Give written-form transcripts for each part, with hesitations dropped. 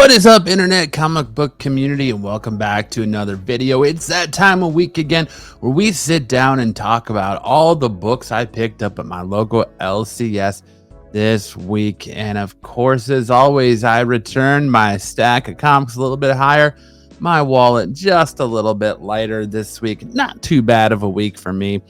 What is up, internet comic book community, and welcome back to another video. It's that time of week again where we sit down and talk about all the books I picked up at my local LCS this week. And of course, as always, I return my stack of comics a little bit higher, my wallet just a little bit lighter this week. Not too bad of a week for me,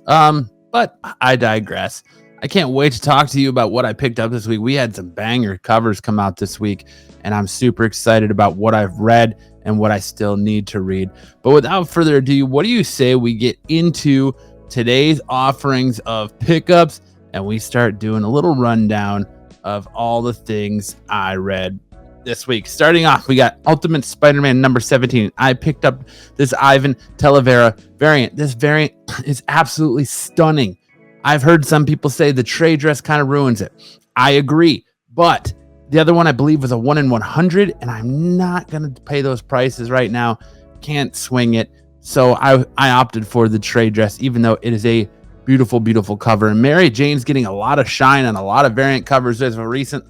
but I digress. I can't wait to talk to you about what I picked up this week. We had some banger covers come out this week, and I'm super excited about what I've read and what I still need to read. But without further ado, what do you say we get into today's offerings of pickups and we start doing a little rundown of all the things I read this week? Starting off, we got Ultimate Spider-Man number 17. I picked up this Ivan Talavera variant. This variant is absolutely stunning. I've heard some people say the trade dress kind of ruins it. I agree, but the other one I believe was a 1 in 100, and I'm not going to pay those prices right now. Can't swing it. So I opted for the trade dress, even though it is a beautiful, beautiful cover. And Mary Jane's getting a lot of shine on a lot of variant covers as of recent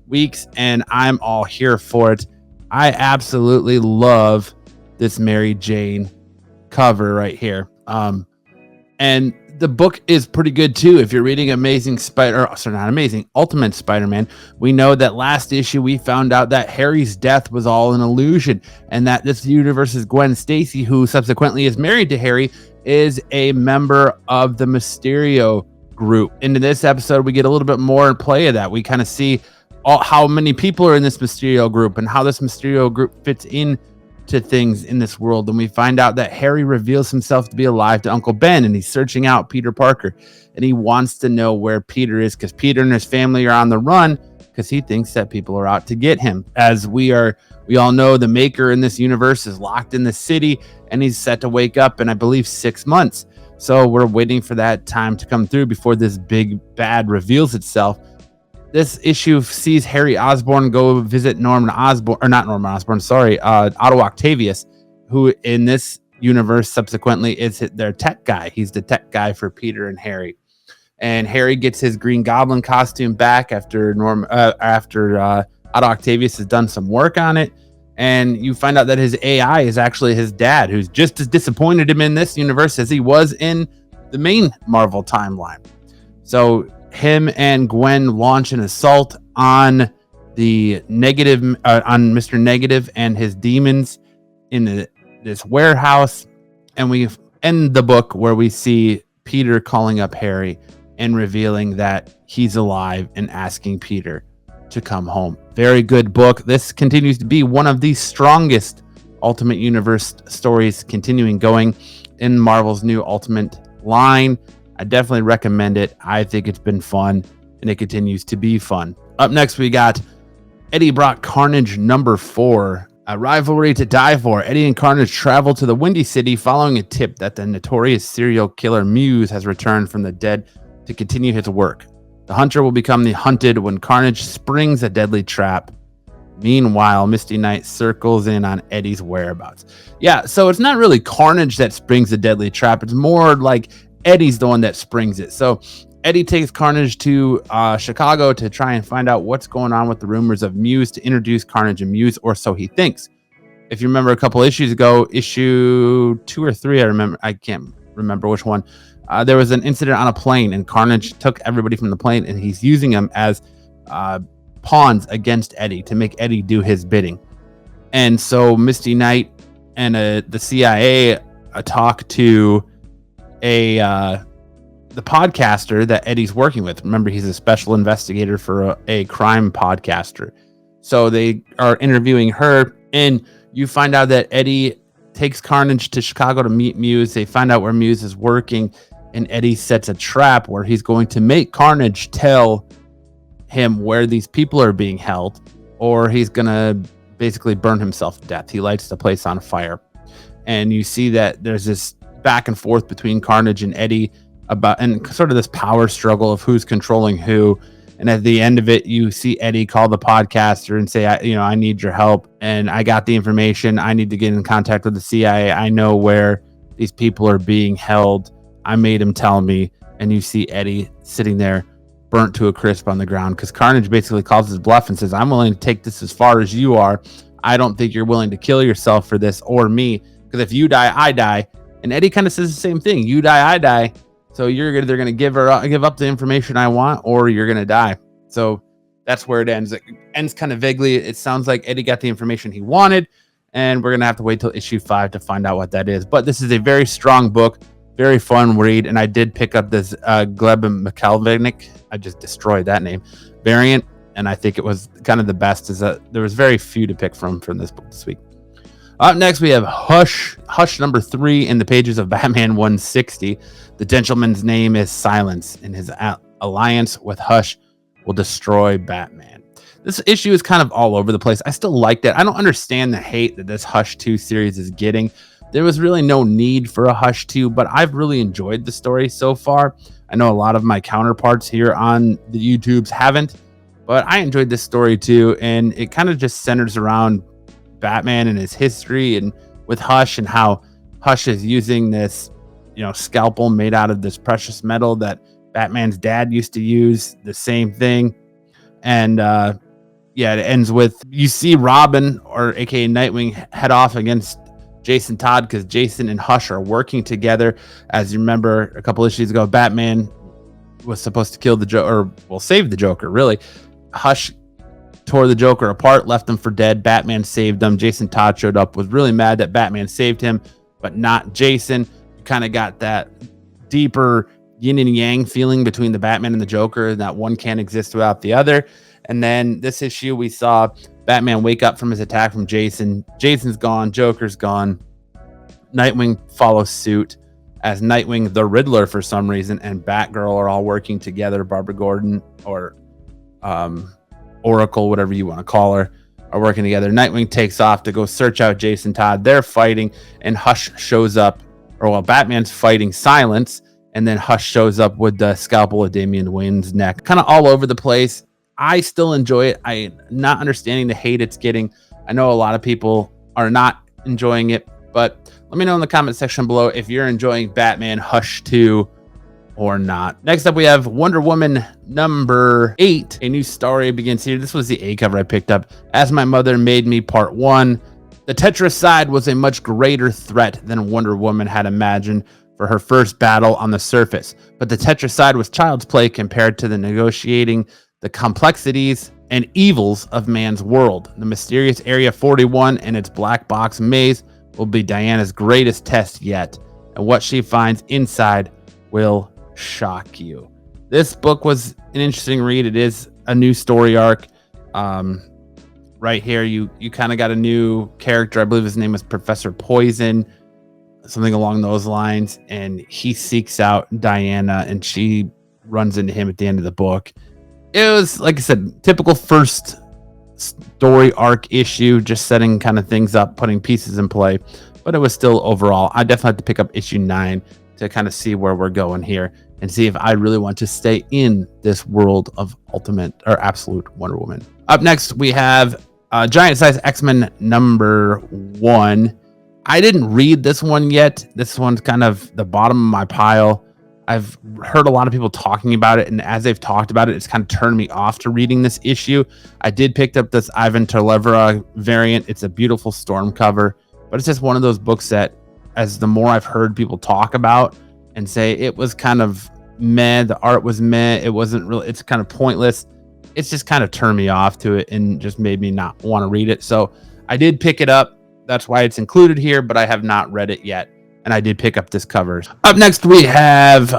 weeks, and I'm all here for it. I absolutely love this Mary Jane cover right here. And the book is pretty good too. If you're reading Ultimate Spider-Man, we know that last issue we found out that Harry's death was all an illusion, and that this universe's Gwen Stacy, who subsequently is married to Harry, is a member of the Mysterio group. Into this episode, we get a little bit more play of that. We kind of see how many people are in this Mysterio group and how this Mysterio group fits in to things in this world. And we find out that Harry reveals himself to be alive to Uncle Ben, and he's searching out Peter Parker, and he wants to know where Peter is because Peter and his family are on the run because he thinks that people are out to get him. As we all know, the Maker in this universe is locked in the city, and he's set to wake up in, I believe, 6 months. So we're waiting for that time to come through before this big bad reveals itself. This issue sees Harry Osborn go visit Otto Octavius, who in this universe subsequently is their tech guy. He's the tech guy for Peter and Harry. And Harry gets his Green Goblin costume back after Otto Octavius has done some work on it. And you find out that his AI is actually his dad, who's just as disappointed him in this universe as he was in the main Marvel timeline. So him and Gwen launch an assault on the on Mr. Negative and his demons in this warehouse, and we end the book where we see Peter calling up Harry and revealing that he's alive and asking Peter to come home. Very good book. This continues to be one of the strongest Ultimate Universe stories continuing going in Marvel's new Ultimate line. I definitely recommend it. I think it's been fun, and it continues to be fun. Up next, we got Eddie Brock Carnage number 4, a rivalry to die for. Eddie and Carnage travel to the Windy City following a tip that the notorious serial killer Muse has returned from the dead to continue his work. The hunter will become the hunted when Carnage springs a deadly trap. Meanwhile, Misty Knight circles in on Eddie's whereabouts. Yeah, so it's not really Carnage that springs a deadly trap. It's more like Eddie's the one that springs it. So Eddie takes Carnage to Chicago to try and find out what's going on with the rumors of Muse, to introduce Carnage and Muse, or so he thinks. If you remember a couple issues ago, issue 2 or 3, I can't remember which one, there was an incident on a plane, and Carnage took everybody from the plane, and he's using them as pawns against Eddie to make Eddie do his bidding. And so Misty Knight and the CIA talk to the podcaster that Eddie's working with. Remember, he's a special investigator for a crime podcaster. So they are interviewing her, and you find out that Eddie takes Carnage to Chicago to meet Muse. They find out where Muse is working, and Eddie sets a trap where he's going to make Carnage tell him where these people are being held, or he's going to basically burn himself to death. He lights the place on fire. And you see that there's this back and forth between Carnage and Eddie and sort of this power struggle of who's controlling who. And at the end of it, you see Eddie call the podcaster and say, I need your help, and I got the information. I need to get in contact with the CIA. I know where these people are being held. I made him tell me. And you see Eddie sitting there burnt to a crisp on the ground, because Carnage basically calls his bluff and says, I'm willing to take this as far as you are. I don't think you're willing to kill yourself for this or me, because if you die, I die. And Eddie kind of says the same thing. You die, I die. So you're either going to give up the information I want, or you're going to die. So that's where it ends. It ends kind of vaguely. It sounds like Eddie got the information he wanted, and we're going to have to wait till issue 5 to find out what that is. But this is a very strong book, very fun read, and I did pick up this Gleb McKelvenick. I just destroyed that name variant, and I think it was kind of the best. There was very few to pick from this book this week. Up next, we have Hush number 3 in the pages of Batman 160. The gentleman's name is Silence, and his alliance with Hush will destroy Batman. This issue is kind of all over the place. I still liked it. I don't understand the hate that this Hush 2 series is getting. There was really no need for a Hush 2, but I've really enjoyed the story so far. I know a lot of my counterparts here on the YouTubes haven't, but I enjoyed this story too, and it kind of just centers around Batman and his history, and with Hush, and how Hush is using this, scalpel made out of this precious metal that Batman's dad used to use, the same thing. And it ends with, you see Robin, or aka Nightwing, head off against Jason Todd, because Jason and Hush are working together. As you remember, a couple issues ago, Batman was supposed to kill the Joker, or save the Joker, really. Hush tore the Joker apart, left him for dead. Batman saved him. Jason Todd showed up, was really mad that Batman saved him, but not Jason. You kind of got that deeper yin and yang feeling between the Batman and the Joker, and that one can't exist without the other. And then this issue, we saw Batman wake up from his attack from Jason. Jason's gone. Joker's gone. Nightwing follows suit, as Nightwing, the Riddler for some reason, and Batgirl are all working together. Barbara Gordon, or Oracle, whatever you want to call her, are working together. Nightwing takes off to go search out Jason Todd. They're fighting, and Hush shows up, Batman's fighting Silence, and then Hush shows up with the scalpel of Damian Wayne's neck. Kind of all over the place. I still enjoy it. I'm not understanding the hate it's getting. I know a lot of people are not enjoying it, but let me know in the comment section below if you're enjoying Batman Hush 2 or not. Next up, we have Wonder Woman number 8. A new story begins here. This was the A cover I picked up. As My Mother Made Me, Part 1. The Tetracide was a much greater threat than Wonder Woman had imagined for her first battle on the surface, but the Tetracide was child's play compared to the negotiating the complexities and evils of man's world. The mysterious Area 41 and its black box maze will be Diana's greatest test yet, and what she finds inside will shock you. This book was an interesting read. It is a new story arc. Right here, you kind of got a new character. I believe his name was Professor Poison, something along those lines, and he seeks out Diana, and she runs into him at the end of the book. It was, like I said, typical first story arc issue, just setting kind of things up, putting pieces in play, but it was still overall, I definitely have to pick up issue 9 to kind of see where we're going here and see if I really want to stay in this world of ultimate or absolute Wonder Woman. Up next, we have Giant Size X-Men number 1. I didn't read this one yet. This one's kind of the bottom of my pile. I've heard a lot of people talking about it, and as they've talked about it, it's kind of turned me off to reading this issue. I did pick up this Ivan Televra variant. It's a beautiful storm cover, but it's just one of those books that, as the more I've heard people talk about and say it was kind of meh, the art was meh, it wasn't really, it's kind of pointless. It's just kind of turned me off to it and just made me not want to read it. So I did pick it up. That's why it's included here, but I have not read it yet. And I did pick up this cover. Up next, we have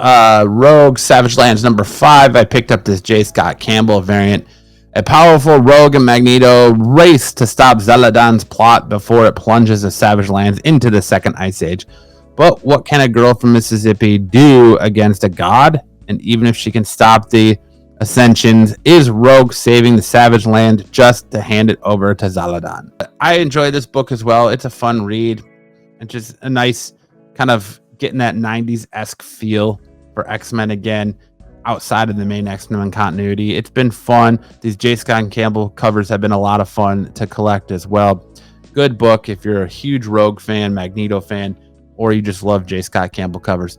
Rogue Savage Lands number 5. I picked up this J. Scott Campbell variant. A powerful Rogue and Magneto race to stop Zeladon's plot before it plunges the Savage Lands into the Second Ice Age. But what can a girl from Mississippi do against a god? And even if she can stop the Ascensions, is Rogue saving the Savage Land just to hand it over to Zeladon? I enjoy this book as well. It's a fun read. It's just a nice kind of getting that 90s-esque feel for X-Men again, outside of the main X-Men continuity. It's been fun. These J. Scott Campbell covers have been a lot of fun to collect as well. Good book if you're a huge Rogue fan, Magneto fan, or you just love J. Scott Campbell covers.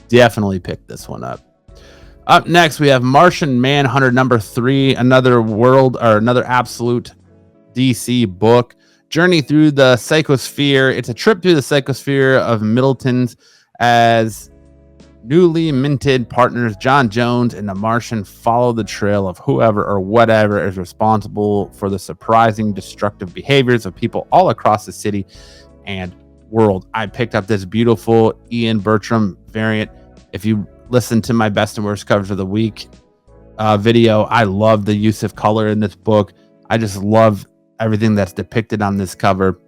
Definitely pick this one up. Up next, we have Martian Manhunter #3, another world or another absolute DC book. Journey through the psychosphere. It's a trip through the psychosphere of Middleton's as newly minted partners John Jones and the Martian follow the trail of whoever or whatever is responsible for the surprising destructive behaviors of people all across the city and world. I picked up this beautiful Ian Bertram variant. If you listen to my best and worst covers of the week video, I love the use of color in this book. I just love everything that's depicted on this cover.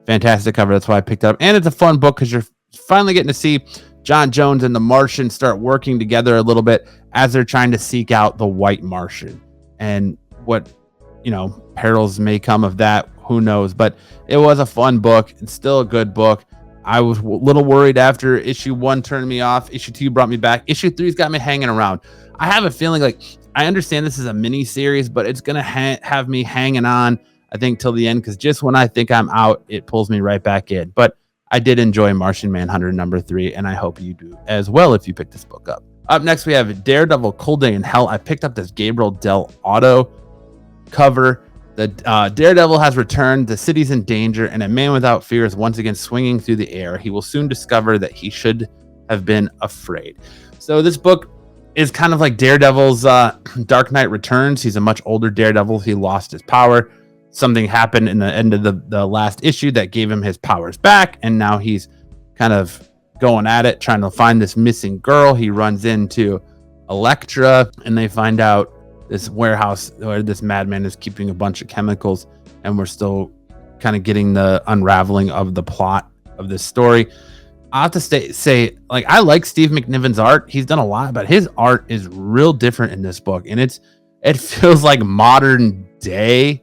Fantastic cover. That's why I picked it up. And it's a fun book because you're finally getting to see John Jones and the Martian start working together a little bit as they're trying to seek out the White Martian. And what, perils may come of that, who knows? But it was a fun book. It's still a good book. I was a little worried after issue 1 turned me off. Issue 2 brought me back. Issue 3's got me hanging around. I have a feeling like I understand this is a mini series, but it's going to have me hanging on, I think, till the end, because just when I think I'm out, it pulls me right back in. But I did enjoy Martian Manhunter #3, and I hope you do as well if you pick this book up. Up next, we have Daredevil Cold Day in Hell. I picked up this Gabriel Del Auto cover. The Daredevil has returned, the city's in danger, and a man without fear is once again swinging through the air. He will soon discover that he should have been afraid. So this book is kind of like Daredevil's Dark Knight Returns. He's a much older Daredevil. He lost his power. Something happened in the end of the last issue that gave him his powers back, and now he's kind of going at it, trying to find this missing girl. He runs into Elektra, and they find out this warehouse where this madman is keeping a bunch of chemicals, and we're still kind of getting the unraveling of the plot of this story. I have to say, like, I like Steve McNiven's art. He's done a lot, but his art is real different in this book, and it feels like modern day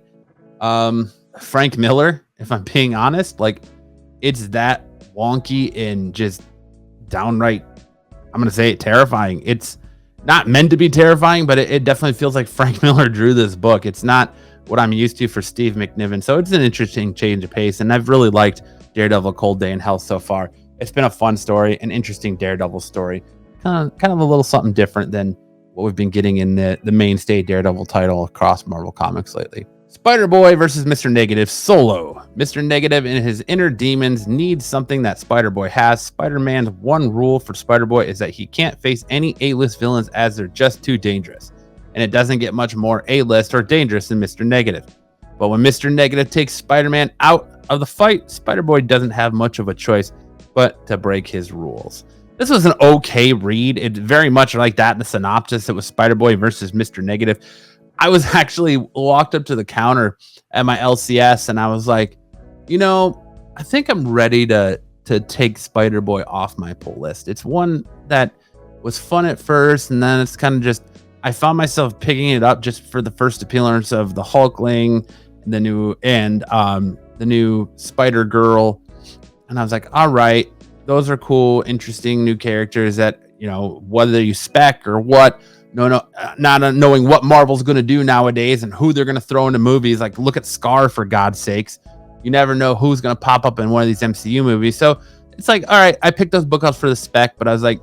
Frank Miller, if I'm being honest. Like, it's that wonky and just downright, I'm gonna say it, terrifying. It's not meant to be terrifying, but it definitely feels like Frank Miller drew this book. It's not what I'm used to for Steve McNiven, so it's an interesting change of pace, and I've really liked Daredevil Cold Day in Hell so far. It's been a fun story, an interesting Daredevil story, kind of a little something different than what we've been getting in the mainstay Daredevil title across Marvel Comics lately. Spider-Boy versus Mr. Negative solo. Mr. Negative and his inner demons need something that Spider-Boy has. Spider-Man's one rule for Spider-Boy is that he can't face any A-list villains as they're just too dangerous. And it doesn't get much more A-list or dangerous than Mr. Negative. But when Mr. Negative takes Spider-Man out of the fight, Spider-Boy doesn't have much of a choice but to break his rules. This was an okay read. It very much like that in the synopsis. It was Spider-Boy versus Mr. Negative. I was actually walked up to the counter at my LCS and I was like, I think I'm ready to take Spider-Boy off my pull list. It's one that was fun at first, and then it's kind of just, I found myself picking it up just for the first appearance of the Hulkling, the new Spider-Girl. And I was like, all right, those are cool, interesting new characters that, whether you spec or what, not knowing what Marvel's going to do nowadays and who they're going to throw into movies. Like, look at Scar, for God's sakes. You never know who's going to pop up in one of these MCU movies. So it's like, all right, I picked those book ups for the spec, but I was like,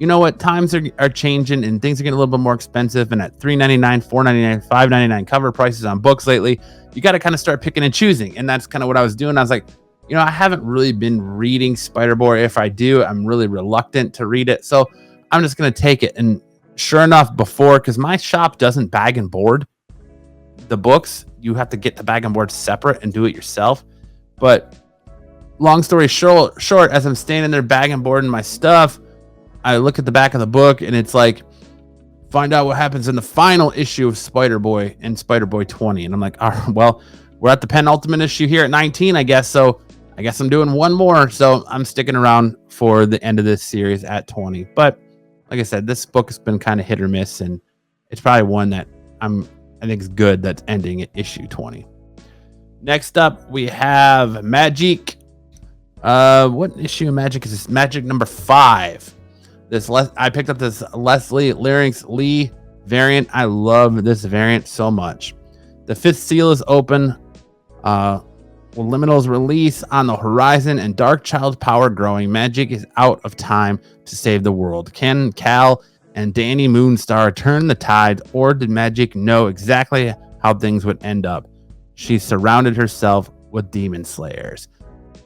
you know what? Times are changing and things are getting a little bit more expensive. And at $3.99, $4.99, $5.99 cover prices on books lately, you got to kind of start picking and choosing. And that's kind of what I was doing. I was like, I haven't really been reading Spider-Boy. If I do, I'm really reluctant to read it. So I'm just going to take it. And sure enough, because my shop doesn't bag and board the books, you have to get the bag and board separate and do it yourself. But long story short, as I'm standing there bag and boarding my stuff, I look at the back of the book and it's like, find out what happens in the final issue of Spider-Boy and Spider-Boy 20. And I'm like, all right, well, we're at the penultimate issue here at 19, I guess. So I guess I'm doing one more. So I'm sticking around for the end of this series at 20. But like I said, this book has been kind of hit or miss, and it's probably one that I think is good that's ending at issue 20. Next up, we have Magic. What issue of Magic is this? Magic number 5. I picked up this Leslie Larynx Lee variant. I love this variant so much. The 5th seal is open. Liminal's release on the horizon, and Dark Child's power growing. Magic is out of time to save the world. Can Cal and Danny Moonstar turn the tides, or did Magic know exactly how things would end up? She surrounded herself with demon slayers.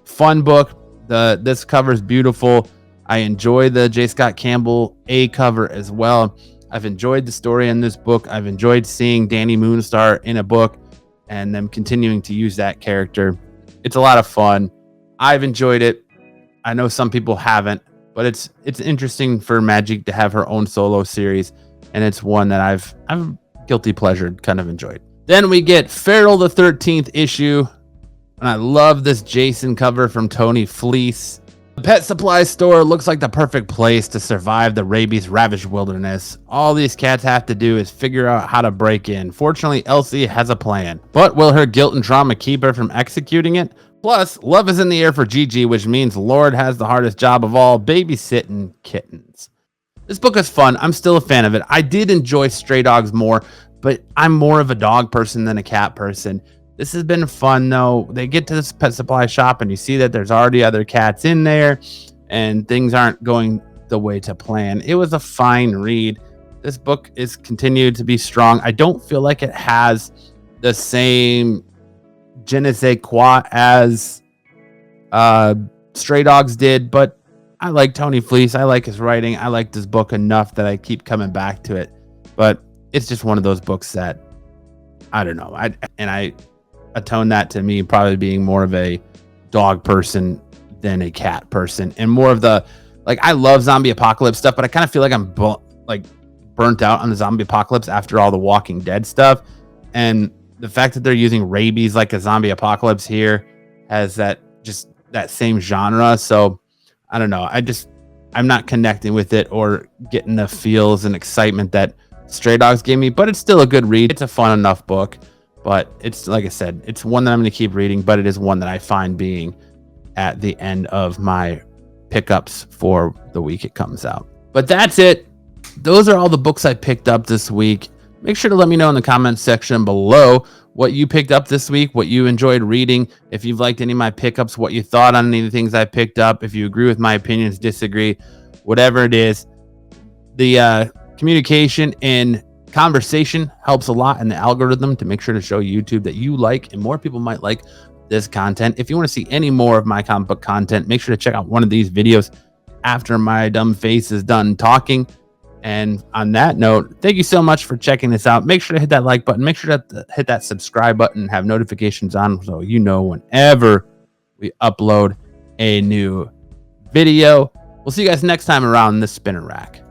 Fun book. This cover is beautiful. I enjoy the J. Scott Campbell A cover as well. I've enjoyed the story in this book. I've enjoyed seeing Danny Moonstar in a book and them continuing to use that character. It's a lot of fun. I've enjoyed it. I know some people haven't, but it's interesting for Magic to have her own solo series, and it's one that I've guilty pleasured, kind of enjoyed. Then we get Feral the 13th issue, and I love this Jason cover from Tony Fleece. The pet supply store looks like the perfect place to survive the rabies-ravaged wilderness. All these cats have to do is figure out how to break in. Fortunately, Elsie has a plan. But will her guilt and trauma keep her from executing it? Plus, love is in the air for Gigi, which means Lord has the hardest job of all, babysitting kittens. This book is fun. I'm still a fan of it. I did enjoy Stray Dogs more, but I'm more of a dog person than a cat person. This has been fun, though. They get to this pet supply shop, and you see that there's already other cats in there, and things aren't going the way to plan. It was a fine read. This book is continued to be strong. I don't feel like it has the same je ne sais quoi as Stray Dogs did, but I like Tony Fleece. I like his writing. I like this book enough that I keep coming back to it. But it's just one of those books that I don't know. I atone that to me probably being more of a dog person than a cat person, and more of the, like, I love zombie apocalypse stuff, but I kind of feel like I'm burnt out on the zombie apocalypse after all the Walking Dead stuff, and the fact that they're using rabies like a zombie apocalypse here has that same genre. So I don't know. I'm not connecting with it or getting the feels and excitement that Stray Dogs gave me, but it's still a good read. It's a fun enough book. But it's, like I said, it's one that I'm going to keep reading, but it is one that I find being at the end of my pickups for the week it comes out. But that's it. Those are all the books I picked up this week. Make sure to let me know in the comments section below what you picked up this week, what you enjoyed reading, if you've liked any of my pickups, what you thought on any of the things I picked up, if you agree with my opinions, disagree, whatever it is. The communication and conversation helps a lot in the algorithm to make sure to show YouTube that you like and more people might like this content. If you want to see any more of my comic book content, make sure to check out one of these videos after my dumb face is done talking. And on that note, thank you so much for checking this out. Make sure to hit that like button. Make sure to hit that subscribe button and have notifications on so you know whenever we upload a new video. We'll see you guys next time around the spinner rack.